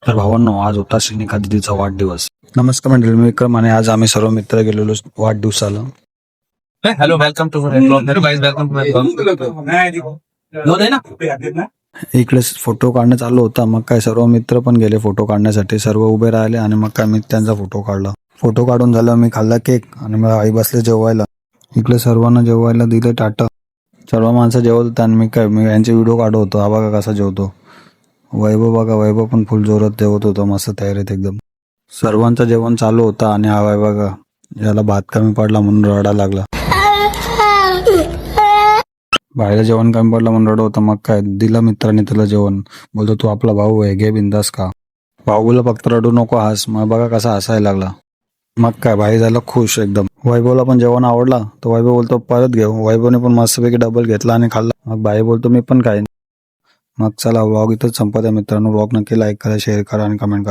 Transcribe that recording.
तर भावांनो, आज होता श्रीनिका दिदीचा वाढदिवस. नमस्कार मंडळी, मी विक्रम आणि आज आम्ही सर्व मित्र गेलेलो वाढदिवसाला. Hello welcome to my blog. Hello guys, welcome to my blog. इकडे फोटो काढणं चालू होता. मग काय सर्व मित्र पण गेले फोटो काढण्यासाठी. सर्व उभे राहिले आणि मग काय मी त्यांचा फोटो काढला. फोटो काढून झालं, मी खाल्ला केक आणि मग आई बसले जेवायला. इकडे सर्वांना जेवायला दिलं ताटं. सर्व माणसं जेवत होते आणि मी यांचे व्हिडिओ काढत होतो. हा बघा कसा जेवतो. वैभव बघा, वैभव पण फुल जोरात जेवत होता, मस्त तयारीत एकदम. सर्वांचं जेवण चालू होतं आणि हा बघा, याला भात कमी पडला म्हणून रडायला लागला. बाहेर जेवण कमी पडलं म्हणून रडत होता. मग काय दिलं मित्रांनी त्याला जेवण. बोलतो तू आपला भाऊ आहे, घे बिंदास का. भाऊ बोलला फक्त रडू नको, हस. मग बघा कसा हसायला लागला. मग काय भाई झाला खुश एकदम. वैभवला पण जेवण आवडला तर वैभव बोलतो परत घेऊ. वैभवने पण मस्तपैकी डबल घेतला आणि खाल्ला. मग भाई बोलतो मी पण खाईन. मग चला, व्लॉग इथंच संपत आहे मित्रांनो. व्लॉग नक्की लाईक करा, शेअर करा आणि कमेंट करा.